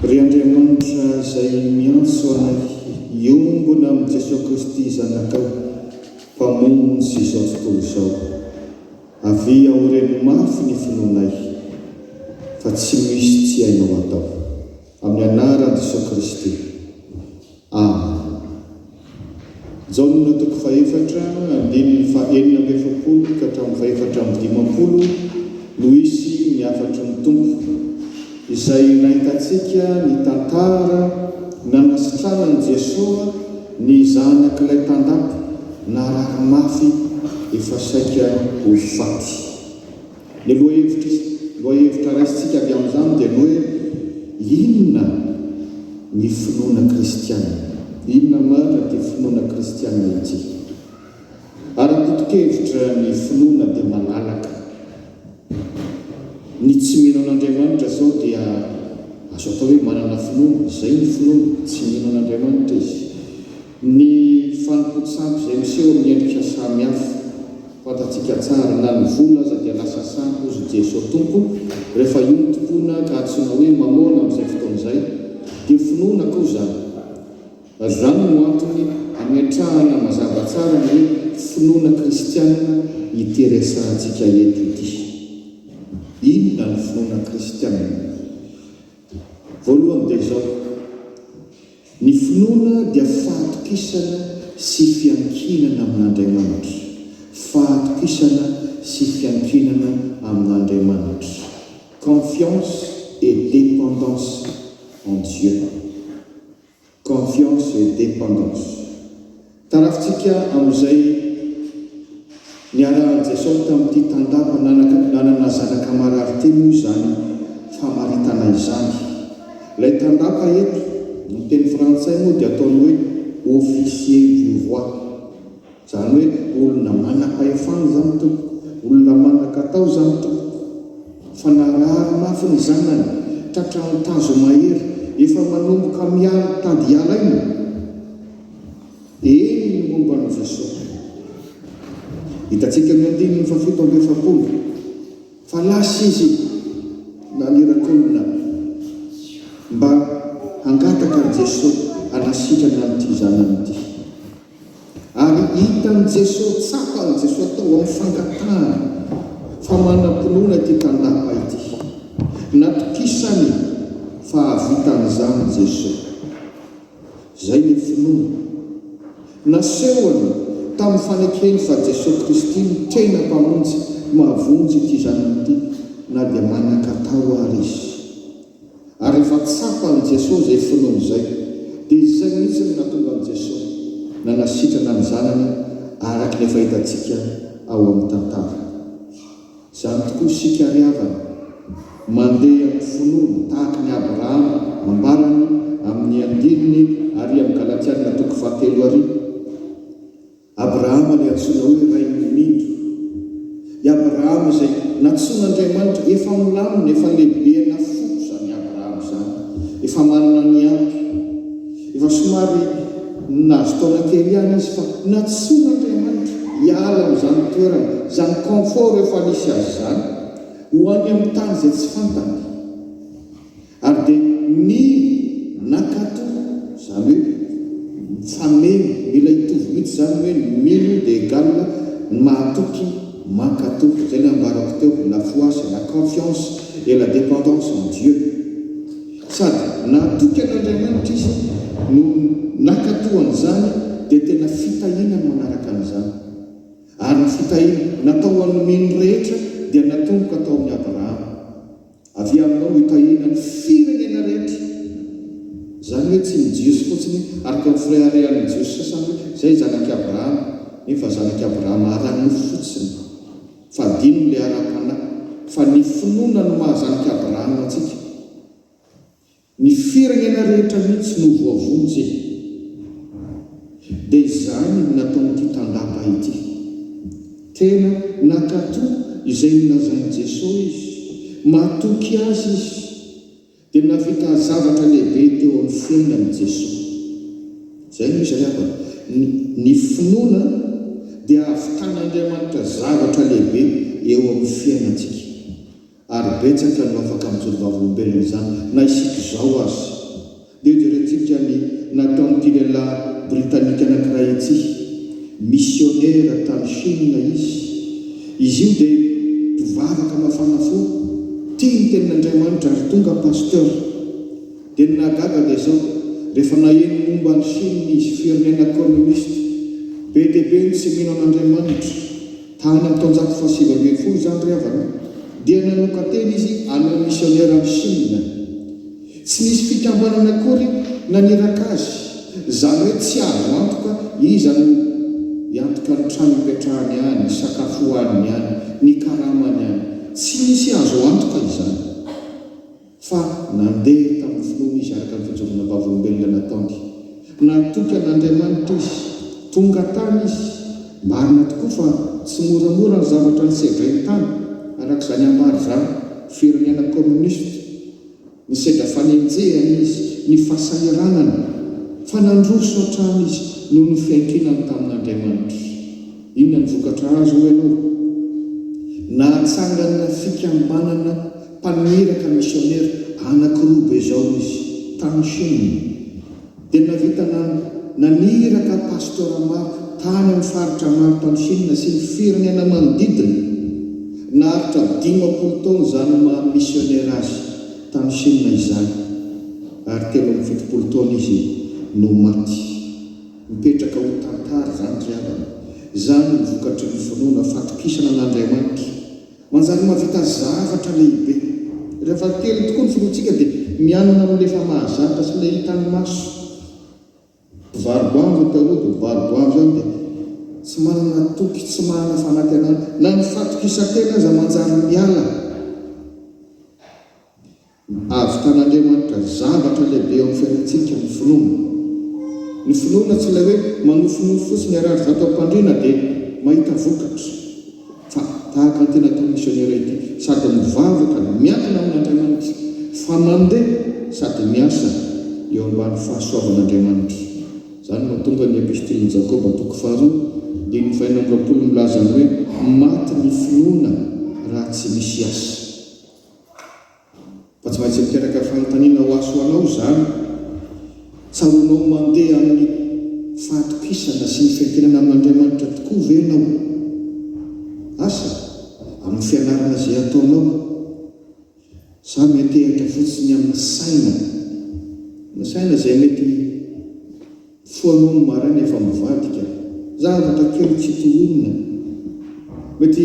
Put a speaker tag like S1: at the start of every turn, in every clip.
S1: Ry Andriamanitra izay miantso anay iombona amin'ny Jesosy Kristy zanakao mpamonjy izao tontolo izao. Avy aoreny mafy ny finoanay fa tsy misy tsy hainao atao. Amin'ny anaran'i Jesosy Kristy. Amen. Jaona toko faefatra andininy fahenina amby efapolo ka hatramin'ny faefatra amby dimampolo no isy miafatra ny tompo izay nahitantsika ny tantara nanasitranan'i Jesosy ny zanak'ilay tandapa narary mafy efa saika ho faty. Ny lohahevitra raisitsika avy amin'izany dia hoe inona ny finoana kristianina? Inona marina dia finoana kristianina ity? Ara-potokevitra ny finoana dia malalaka. Ny tsy mino an'Andriamanitra zao dia azo atao hoe manana finoana. Izay ny finoana, tsy mino an'Andriamanitra izy. Ny fanompotsapy izay miseho amin'ny endrika samihafa fantatsika tsara, na ny vola aza dia lasa sampy ozy Jesosy tompo rehefa io ny tompona ka antsoina hoe mamona amin'izay fotoan'izay dia finoana koa zany. Zany no antony hametrahana mazava tsara ny finoana kristianina iteresantsika eto ity. Inona ny finoana kristianina? Voalohany dia izao: ny finoana dia fahatokisana sy fiankinana amin'Andriamanitra. Fahatokisana sy fiankinana amin'Andriamanitra. Confiance et dépendance en Dieu. Confiance et dépendance. Tarafitsika amin'izay niarahan'i Jesosy tamin'ity tandapa nanana zanaka marary teny moa izany famaritana izany. Ilay tandapa eto ny teny frantsay moa dia ataony hoe officier du roi. Izany hoe olona manam-pahefana zany tompo, olona manan-katao zany tompo. Fa narary mafy ny zanany tratrany tazo mahery, efa manomboka miala tady hiala iny. Eny ny momban'i Jesosy. Hitantsika amin'ny andininy fafito amby efapolo fa lasa izy nanirakolona mba hangataka ny Jesosy hanasitrana n'ity zanany ity. Ary hitan'i Jesosy, tsapan'i Jesosy atao amin'ny fangatahana fa manam-pinoana ity tandapa ity. Natokisany fa havitan'izany Jesosy. Zay ny finoana. Nasehony tamin'ny fanekeny fa Jesosy Kristy tena mpamonjy mahavonjy ity zanany ity na dia manan-katao ary izy. Ary efa tsapan'i Jesosy izay finoana izay dia izay mihitsy no nahatonga an'i Jesosy nanasitrana ny zanany araka ny efa hitantsika ao amin'ny tantara. Izany tokoa isika ry havana mandeha amin'ny finoana tahaka ny Abrahama ambarany amin'ny andininy ary amin'ny Galatiana toko fahatelo arivo. Abrahama ilay antsoina hoe ray mindro. I Abrahama izay natsoin'Andriamanitra efa milamina, efa lehibe na foko zany Abrahama zany. Efa manana ny ampy, efa somary nazo taona kely ihany izy fa natsoin'Andriamanitra hiala amin'izany toerana, izany confort efa nisy azy zany ho any amin'ny tany izay tsy fantany. Ary dia ny nakato zany hoe fameno, mila hitovy mihitsy zany hoe milo de égal mahatoky mankatoky. Zay ny ambarako teo, la foi c'est la confiance et la dépendance en Dieu. Sady nahatoky an'Andriamanitra izy no nakatohany zany dia tena fitahina manaraka an'izany. Ary ny fitahina natao amin'ny mino rehetra dia natomboka atao amin'ny Abrahama. Avy aminao hitahina ny firenena rehetra. Zany hoe tsy mijiosy fotsiny araka ny fireharehan'ny Jiosy sasany hoe zay zanaky Abrahama, nefa zanaky Abrahama arany fotsiny. Fa dino le ara-panahy. Fa ny finoana no mahazanaky Abrahama atsika. Ny firenena rehetra mihitsy no voavonjy. Dia izany nataon'ity tandapa ity. Tena nakatoa izay nolazain'i Jesosy izy, mahatoky azy izy, dia navita zavatra lehibe teo amin'ny fiainan'i Jesosy. Zay misy rehefa ny finoana dia ahavitan'Andriamanitra zavatra lehibe eo amin'ny fiainantsika. ary betsaka no afaka mijoro vavolombelona izany na isika zao azy dia jerentsika ny nataon'ity lehilahy britanika anankiray ity missionnaire tany Chine izy io dia mpivavaka mafana fo tia ny tenin'Andriamanitra ary tonga pasteur dia nagaga dia zao rehefa naheno momba ny Chine izy firenena communiste be dia be ny tsy mino an'Andriamanitra tany amin'ny taonjato fahasivy amby folo izany ry havana dia nanoka teny izy anao missionnaire amin'ny Chine tsy nisy fikambanana akory naniraka azy zany hoe tsy azo antoka izy no iantoka ny trano ipetrahany any ny sakafo hohaniny any ny karamany any tsy nisy azo antoka izany fa nandeha tamin'ny finoana izy araka ny fijorona vavolombelona nataony natoky an'Andriamanitra izy tonga tany izy marina tokoa fa tsy moramora ny zavatra ny sedra tany arak'izany ambary zany firenena communiste ny sedra fanenjehany izy ny fahasahiranana fa nandroso hatrany izy noho ny fiankinany tamin'Andriamanitra inona ny vokatra azo ho ianao nahatsangana fikambanana mpaniraka missionnaire anankiroa be zao izy tany Chine dia navita naniraka pasteur maro tany amin'ny faritra maro tany Chine sy ny firenena manodidina naharitra 50 taona zany maha missionnaire azy tany Chine izany ary 70 taona izy no maty mipetraka ho tantara zany ryavana zany ny vokatry ny finoana fatokisana an'Andriamanitra manjary mahavita zavatra lehibe rehefa telo tokoa ny finoantsika dia mianana amin'lefa mahazatra sy le hitany maso varoboanjo taody varoboanjo zany dia tsy manana toky tsy manana fanantenana na ny fatokisa-tena aza manjary miala avy tan'Andriamanitra zavatra lehibe eo amin'ny fiainantsika ny finoana tsy ilay hoe manofinofo fotsiny arary zato ampandrina dia mahita vokatra fa tahaka ny tena tao missionnaire ity sady mivavaka miankina amin'Andriamanitra fa mandeha sady miasa eo ambany fahasoavan'Andriamanitra zany mahatonga ny epistoleny Jakoba toko 4:5 milazany hoe maty ny finoana raha tsy misy asa fa tsy maintsy miteraka fanontaniana ho aso anao zany tsaronao mandeha amin'ny fahatokisana sy ny fiankinana amin'Andriamanitra tokoa ve ianao asa amin'ny fianarana izay ataonao sa metehitra fotsiny amin'ny saina izay mety foanao ny maraina efa mivadika zavatra kely tsy tohonina mety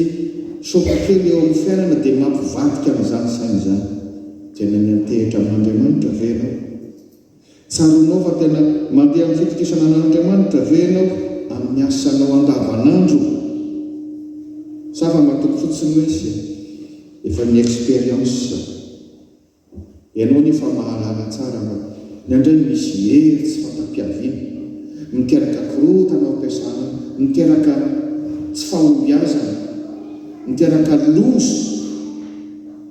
S1: soka kely eo amin'ny fiainana dia mampivadika amin'izany saina izany dia nanyantehitra amin'Andriamanitra ve ianao tsaronao fa tena mandeha amin'ny fitokisana an'Andriamanitra ve ianao amin'ny asanao andavanandro sa fa matoko fotsiny hoe izy efa ny expérience ianao nefa mahalala tsara fa ny andray misy hery tsy fatapiaviana miteraka korotana ao ampiasana miteraka tsy fahombiazana miteraka lozo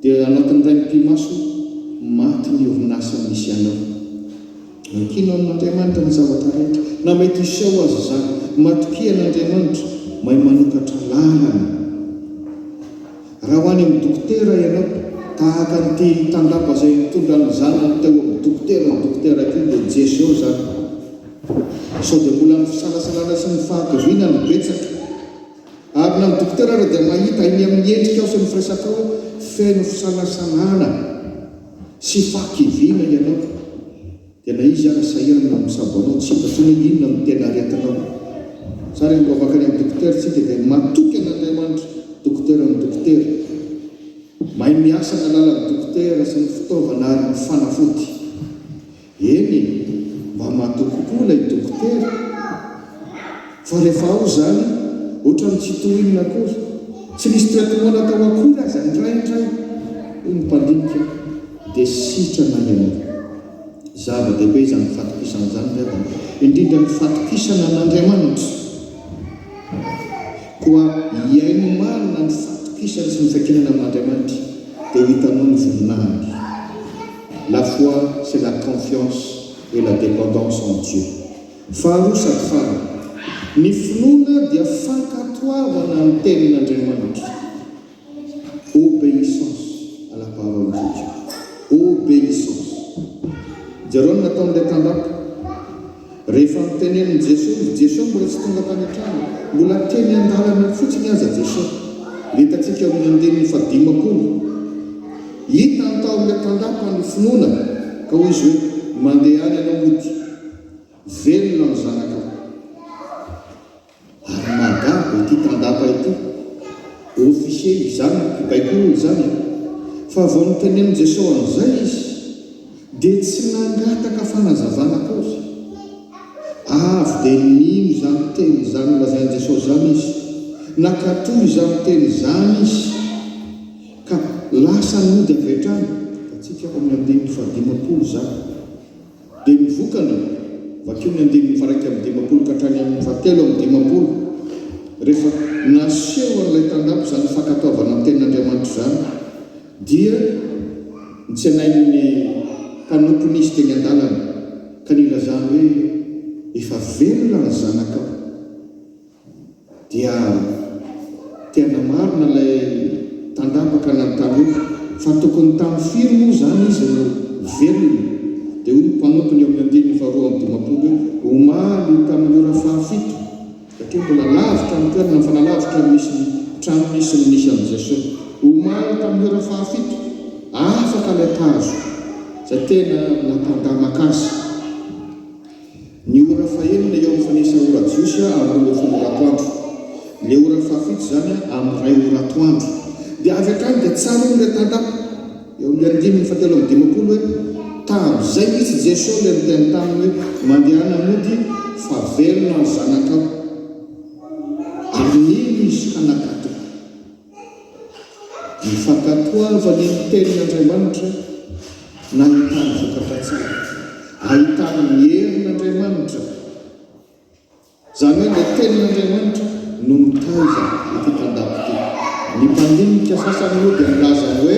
S1: dia anatin'ny ray mpimaso maty ny orinasa misy anao ankino amin'Andriamanitra ny zavatra rehetra na mety iseho azy zany matokia an'Andriamanitra mahay manokatra lalana raha ho any amin'ny dokotera ianao tahaka nyty tandapa zay mitondra ny zanany teo amin'ny dokotera ity dia Jeseo zany sao dia mbola ny fisalasalana sy ny fahakiviana ny betsaka ary na ny dokotera raha dia mahita iny amin'ny endrika ao sy ny firesaka ao feno fisalasalana sy fahakiviana ianao dia na izy ara sahirana misaboanao tsy hitantsony inona ny tena aretinao sary mbo avakany amin'ny dokotera tsika dia matoky an'Andriamanitra dokotera ny dokotera mahay miasa ny alalan'ny dokotera sy ny fitaovana ary ny fanafody eny mba mahatoky koa ilay dokotera fa rehefa ao zany ohatrany tsy tohinina akory tsy nisy traitement atao akory aza ndraindray io ny mpandinika dia sitrana ianao zava-dehibe zany fatokisana zany rehefa indrindra ny fatokisana an'Andriamanitra koa iaino marina ny fatokisana sy ny fiankinana amin'Andriamanitra dia hitanao ny voninahiny la foi c'est la confiance et la dépendance en Dieu faharoa sady farany ny finoana dia fankatoavana ny tenin'Andriamanitra obéissance à vaovao-drika obéissance. Jareo no nataon'ilay tandapa rehefa miteneniny Jesosy mbola tsy tonga tany an-trano, mbola teny an-dalana fotsiny aza Jesosy. Hitantsika amin'ny andininy 50 hita ntaon'ilay tandapa ny finoana ka hoy izy hoe mandeha any ianao mody velona ny zanaka. Ary mahagaga ity tandapa ity ofisier izany mpibaikoly izany, fa vao niteneniny Jesosy an'izay izy dia tsy nangataka fanazavana kozy. Avy dia nino izany teny izany lazain'i Jesosy izany izy, nakatoy izany teny izany izy ka lasa nody avy hatrany. Atsika amin'ny andininy 50 izany dia mivokana vakeo ny andininy 150 ka hatrany amin'ny 7 rehefa naseho an'ilay tandapa izany fankatoavana ny tenin'Andriamanitra izany dia nitsenain'ny mpanomponisy teny an-dalana ka nilazany hoe efa velona ny zanakao. Dia tena marina ilay tandapa ka nanontany hoe fa tokony tamin'ny firy moa izany izy no velona. Dia hoy ny mpanompony eo amin'ny andininy 2:50 omaly tamin'ny ora 7 satria mbola lavitra ny toerana fa nalavitra misy trano misy nisy an'i Jesosy. Omaly tamin'ny ora 7 afaka ilay tazo izay tena natandamaka azy. Ny ora 9 eo amin'ny fanisa ora jiosy amin'ny 10 ora atoandro, ilay ora 7 izany amin'ny 2 ora atoandro. Dia avy hatrany dia tsara ilay tandapa eo amin'ny andininy 7:50 hoe tamin'izay izy Jesosy ilay miteny taminy hoe mandehana mody fa velona ny zanakao. Amin'iny izy kanakato ny fankatoavany ny tenin'Andriamanitra nahitany vokatra tsara, ahitany ny herin'Andriamanitra. Izany hoe ilay tenin'Andriamanitra no mitaiza ity tandapa ity. Ny mpandinika sasany moa dia milazany hoe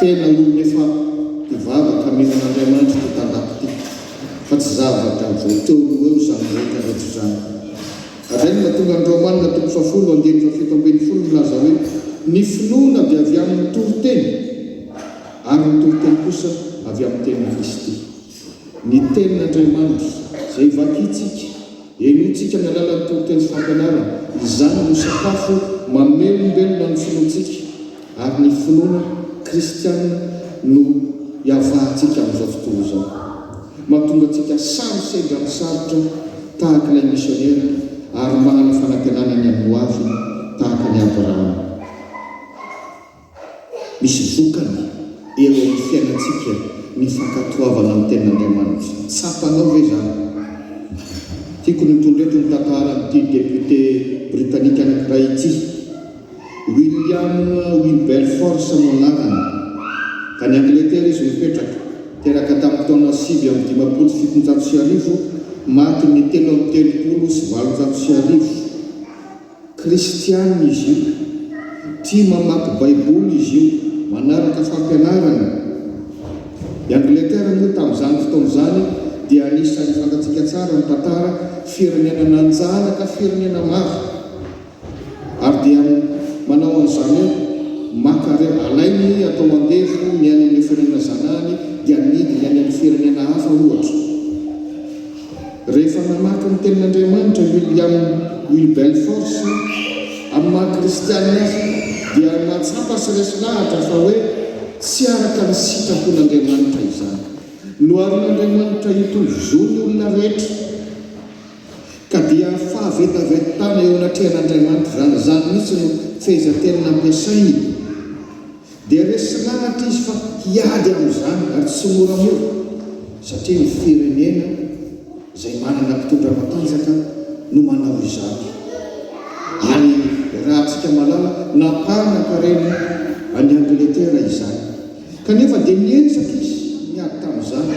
S1: tena olona efa hivavaka amin'Andriamanitra ity tandapa ity, fa tsy zavatra voateo eo izany rehetra rehetra izany. Azay no mahatonga ny Romanina 10:7 milaza hoe ny finoana dia avy amin'ny toriteny ary ny toriteny kosa avy amin'ny tenin'i Kristy. Ny tenin'Andriamanitra izay vakitsika enotsika ny alalan'ny toriteny sy fampianarana, izany no sakafo mamelombelona ny finoantsika, ary ny finoana kristianina no hiavahantsika amin'izao tontolo izao. Mahatonga antsika samy sendra amin'ny sarotra tahaka ilay misionera ary manana fanantenana ny amin'ny hoavy tahaka ny Abrahama. Misy vokany eo amin'ny fiainantsika ny fankatoavana amin'ny tenin'Andriamanitra. Tsapanao ve izany? Tiako nitondreto ny tantara amin'ity député britanika anankiray ity, William Wilberforce no anarany. Ka ny Angletera izy mipetraka, teraka tamin'ny taona 750 maty ny 330 kristianina izy io, tia mamaky baiboly izy io, manaraka fampianarana. I Angletera moa tamin'izany fotoan'izany dia anisan'ny fantatsika tsara ny tantara firenena nanjanaka firenena maro, ary dia manao an'izany hoe makare alainy atao andefo ny any amin'ny firenena zanany dia amidy ny any amin'ny firenena hafa ohatra. Rehefa namaky ny tenin'Andriamanitra William Wilberforce amin'ny maha kristianina azy dia mahatsapa sy resy lahatra fa hoe tsy araka ny sitrapon'Andriamanitra izany. Noarin'Andriamanitra hitovizony olona rehetra ka dia fahavetavetana eo anatrehan'Andriamanitra izany mihitsy no fehezan-tenina ampiasainy. Dia resy lahatra izy fa hiady amin'izany ary tsy moramora satria ny firenena izay manana mpitondra matanjaka no manao izany. Ary raha antsika malala napanaka reny any Angletera izany, kanefa dia niezaka izy niady tamin'izany,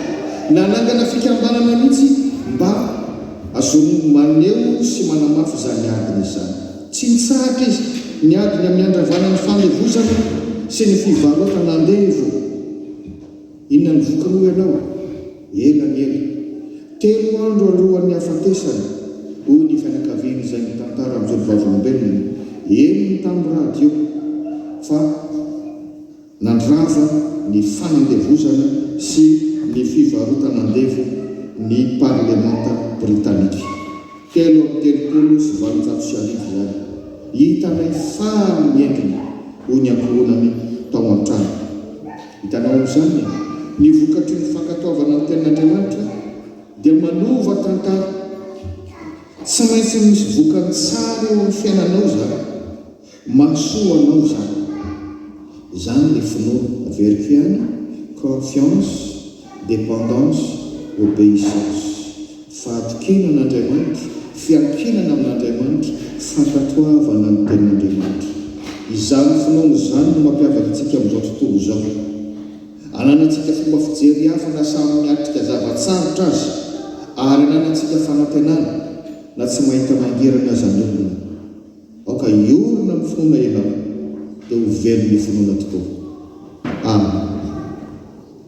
S1: nanangana fikambanana mihitsy mba azono maneho sy manamafy izany adiny izany. Tsy nitsahatra izy niady ny amin'ny andravana ny fanevozana sy ny fivarotana andevo. Inona ny vokany ho ianao? Ela ny ela 3 andro alohan'ny hafatesany, hoy ny fianakaviana izay mitantara amin'izao vavolombelona, eny ny tamin'ny radio fa nandrava ny fanandevozana sy ny fivarotanandevo ny parlemanta britannika. 3:30 zany hitanay fary miaingina ho ny ankohonany tao an-trano. Hitanao amin'izany ny vokatry ny fankataovana ny tenin'Andriamanitra dia manova tantara. Tsy maintsy misy vokany tsara eo amin'ny fiainanao zany, mahasoa anao zany. Zany le finoana verifiana: confiance, dépendance, obéissance. Fahatokinana Andriamanitra, fiankinana amin'Andriamanitra, fankatoavana ny tenin'Andriamanitra. Izany finoana izany no mampiavaka antsika amin'izao tontolo izao. Ananantsika fomba fijery hafa na samy miatrika zava-tsarotra azy, ary ananantsika fanampianana na tsy mahita mangirana zany olona. Aoka iorina amin'ny finoana ianao dia ho velona ny finoana tokoa. Amen.